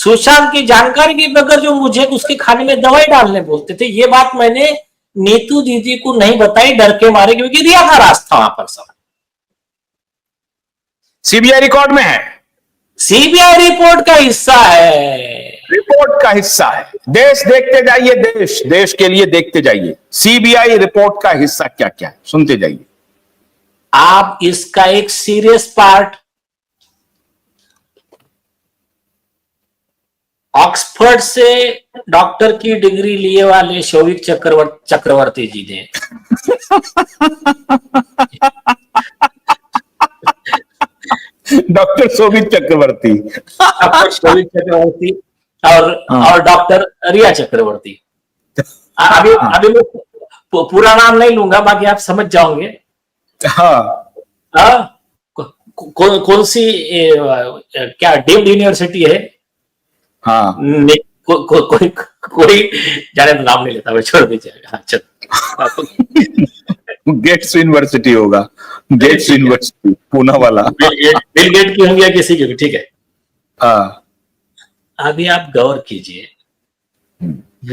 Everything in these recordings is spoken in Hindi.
सुशांत की जानकारी के बगैर जो मुझे उसके खाने में दवाई डालने बोलते थे, ये बात मैंने नीतू दीदी को नहीं बताई डर के मारे, क्योंकि रिया का राज था वहां पर सब। सीबीआई रिकॉर्ड में है, सीबीआई रिपोर्ट का हिस्सा है, रिपोर्ट का हिस्सा है। देश देखते जाइए, देश देश के लिए देखते जाइए। सीबीआई रिपोर्ट का हिस्सा क्या क्या है सुनते जाइए। आप इसका एक सीरियस पार्ट ऑक्सफोर्ड से डॉक्टर की डिग्री लिए वाले शौविक चक्रवर्ती जी ने डॉक्टर शोभित चक्रवर्ती, डॉक्टर शौविक चक्रवर्ती और डॉक्टर रिया चक्रवर्ती। अभी मैं पूरा नाम नहीं लूंगा, बाकी आप समझ जाओगे। हाँ, कौन सी क्या डीम्ड यूनिवर्सिटी है? हाँ, कोई जाने तो नाम नहीं लेता, मैं छोड़ दीजिए। हाँ, चल गेट्स यूनिवर्सिटी होगा, गेट्स यूनिवर्सिटी पूना वाला। बिल गेट की होंगी या किसी की भी, ठीक है। हाँ, अभी आप गौर कीजिए,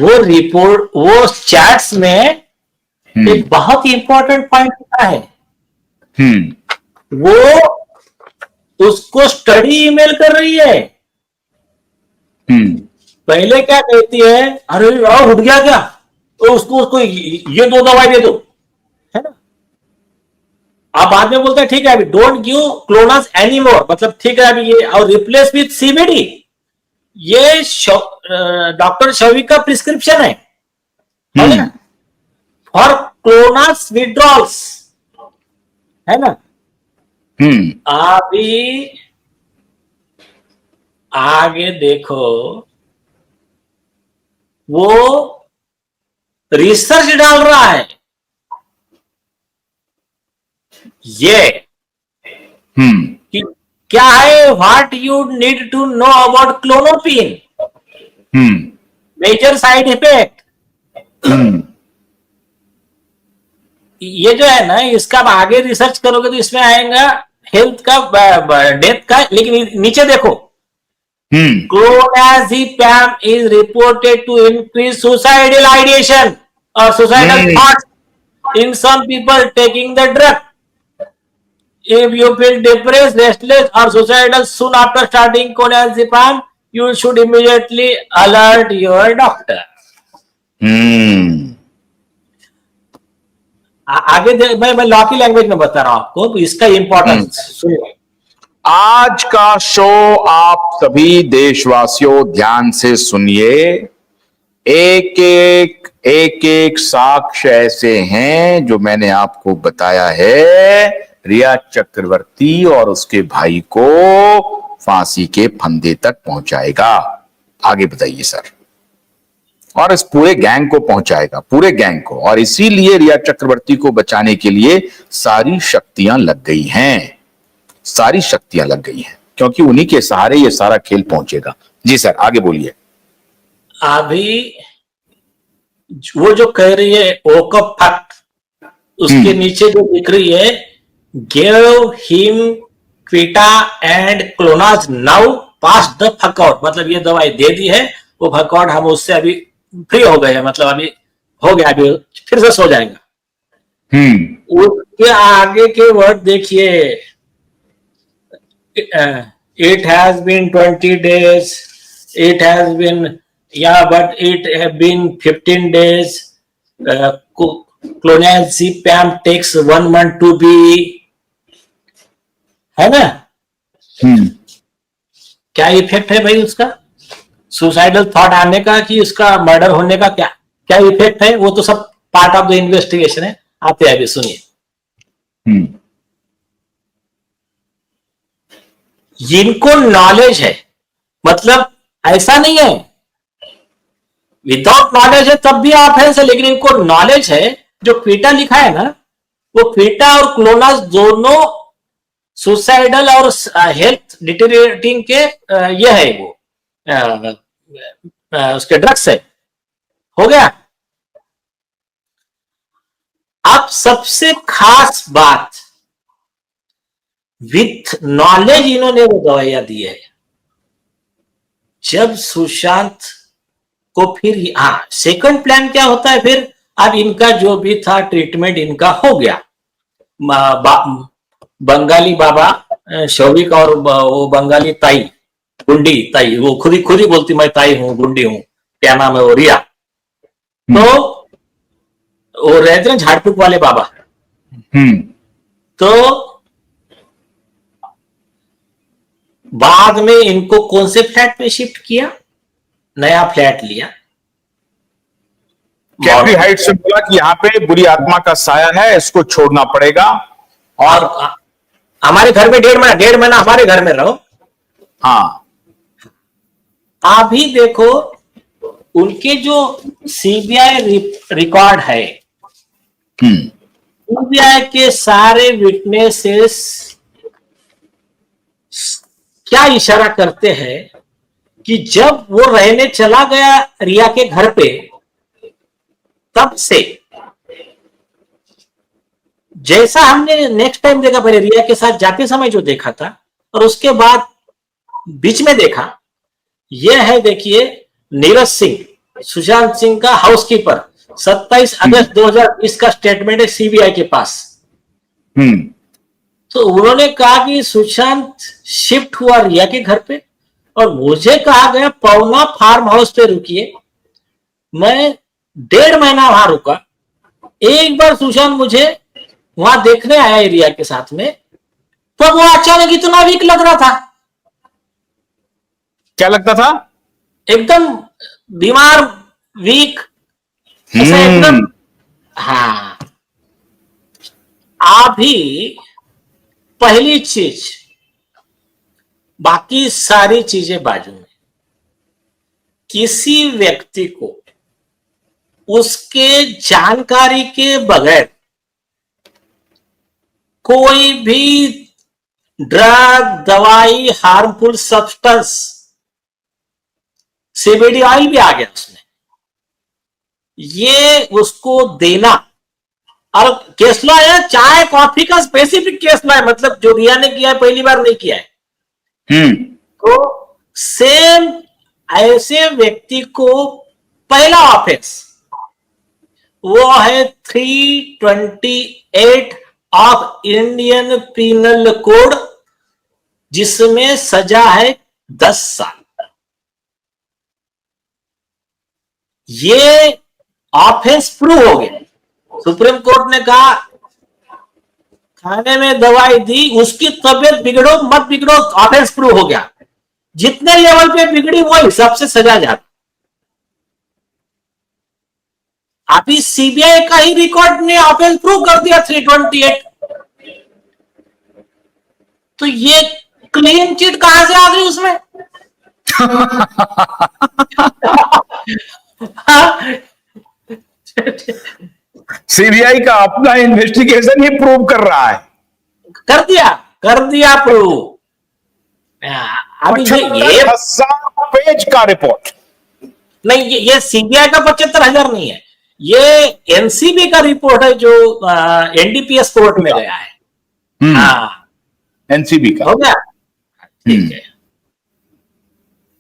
वो रिपोर्ट, वो चैट्स में एक बहुत ही इंपॉर्टेंट पॉइंट लिखा है। वो उसको स्टडी ईमेल कर रही है। पहले क्या कहती है, अरे उठ गया क्या, तो उसको ये दो दवाई दे दो, है ना। आप बाद में बोलते हैं ठीक है अभी डोंट गिव क्लोनास एनीमोर, मतलब ठीक है अभी ये, और रिप्लेस विथ सीबीडी। ये डॉक्टर शौविक का प्रिस्क्रिप्शन है ना, फॉर क्लोनास विड्रॉल्स, है ना। अभी आगे देखो, वो रिसर्च डाल रहा है ये कि क्या है, what you need to know about Klonopin, major side effect. ये जो है ना, इसका आगे रिसर्च करोगे तो इसमें आएगा हेल्थ का, डेथ का, लेकिन नीचे देखो, clonazepam is reported to increase suicidal ideation or suicidal thoughts in some people taking the drug. If you feel depressed, restless or suicidal soon after starting clonazepam, you should immediately alert your doctor. आगे मैं लॉ की लैंग्वेज में बता रहा हूं आपको, तो इसका इंपॉर्टेंस सुनिए। आज का शो आप सभी देशवासियों ध्यान से सुनिए। एक एक साक्ष्य ऐसे हैं जो मैंने आपको बताया है, रिया चक्रवर्ती और उसके भाई को फांसी के फंदे तक पहुंचाएगा। आगे बताइए सर। और इस पूरे गैंग को पहुंचाएगा, पूरे गैंग को। और इसीलिए रिया चक्रवर्ती को बचाने के लिए सारी शक्तियां लग गई हैं, सारी शक्तियां लग गई हैं, क्योंकि उन्हीं के सहारे ये सारा खेल पहुंचेगा। जी सर, आगे बोलिए। अभी वो जो कह रही है ओकअप फैक्ट, उसके नीचे जो दिख रही है, give him quetia and clonaz now pass the fuck out, मतलब ये दवाई दे दी है, वो फक आउट, हम उससे अभी फ्री हो गए हैं, मतलब अभी हो गया, अभी फिर से सो जाएगा। उसके आगे के वर्ड देखिए, it has been 20 days, it has been, yeah, but it have been 15 days, clonazepam takes 1 month to be, है ना। क्या इफेक्ट है भाई उसका, सुसाइडल थॉट आने का कि उसका मर्डर होने का, क्या क्या इफेक्ट है, वो तो सब पार्ट ऑफ द इन्वेस्टिगेशन है। आते अभी सुनिए। जिनको नॉलेज है, मतलब ऐसा नहीं है विदाउट नॉलेज है तब भी आप हैं, लेकिन इनको नॉलेज है। जो क्विटा लिखा है ना, वो क्विटा और क्लोनास दोनों सुसाइडल और हेल्थ डिटेरियोरेटिंग के ये है, वो उसके ड्रग्स है। हो गया। अब सबसे खास बात, विथ नॉलेज इन्होंने वो दवाइयां दी है। जब सुशांत को फिर हाँ सेकंड प्लान क्या होता है फिर, अब इनका जो भी था ट्रीटमेंट इनका हो गया। बंगाली बाबा शौविक और वो बंगाली ताई गुंडी ताई, वो खुद ही बोलती मैं ताई हूँ गुंडी हूँ, क्या नाम है वो रिया, तो वो रहते हैं झाड़फूक वाले बाबा। तो बाद में इनको कौन से फ्लैट पे शिफ्ट किया, नया फ्लैट लिया कैप्री हाइट से, बोला कि यहाँ पे बुरी आत्मा का साया है, इसको छोड़ना पड़ेगा। और हमारे घर में 1.5 महीना हमारे घर में रहो। हाँ, अभी देखो उनके जो सीबीआई रिकॉर्ड है, सीबीआई के सारे विटनेसेस क्या इशारा करते हैं कि जब वो रहने चला गया रिया के घर पे, तब से जैसा हमने नेक्स्ट टाइम देखा, पहले रिया के साथ जाते समय जो देखा था और उसके बाद बीच में देखा, यह है देखिए नीरज सिंह, सुशांत सिंह का हाउसकीपर, 27 अगस्त 2020 का स्टेटमेंट है सीबीआई के पास। तो उन्होंने कहा कि सुशांत शिफ्ट हुआ रिया के घर पे और मुझे कहा गया पवना फार्म हाउस पे रुकिए। मैं 1.5 महीना वहां रुका। एक बार सुशांत मुझे वहां देखने आया रिया के साथ में, तो वो अचानक इतना वीक लग रहा था। क्या लगता था? एकदम बीमार, वीक, ऐसा एकदम। हाँ, अभी पहली चीज, बाकी सारी चीजें बाजू में, किसी व्यक्ति को उसके जानकारी के बगैर कोई भी ड्रग, दवाई, हार्मफुल सब्सटेंस, सीबीडी ऑयल भी आ गया उसमें, ये उसको देना। और केस लॉ है, चाय कॉफी का स्पेसिफिक केस लॉ है, मतलब जो रिया ने किया है पहली बार नहीं किया है। तो सेम ऐसे व्यक्ति को पहला ऑफेंस वो है 328 ऑफ इंडियन पीनल कोड, जिसमें सजा है 10 साल। ये ऑफेंस प्रूव हो गया। सुप्रीम कोर्ट ने कहा खाने में दवाई दी, उसकी तबीयत बिगड़ो मत बिगड़ो, ऑफेंस प्रूव हो गया। जितने लेवल पे बिगड़ी वो हिसाब से सजा जाती। अभी सीबीआई का ही रिकॉर्ड ने ऑफेंस प्रूव कर दिया 328। तो ये क्लीन चिट कहां से आ गई उसमें? सीबीआई का अपना इन्वेस्टिगेशन ही प्रूव कर रहा है। कर दिया प्रूव। अभी ये 75,000 पेज का रिपोर्ट नहीं, ये सीबीआई का 75,000 नहीं है, ये एनसीबी का रिपोर्ट है जो एनडीपीएस कोर्ट में गया है। हाँ, एनसीबी का हो गया, ठीक है।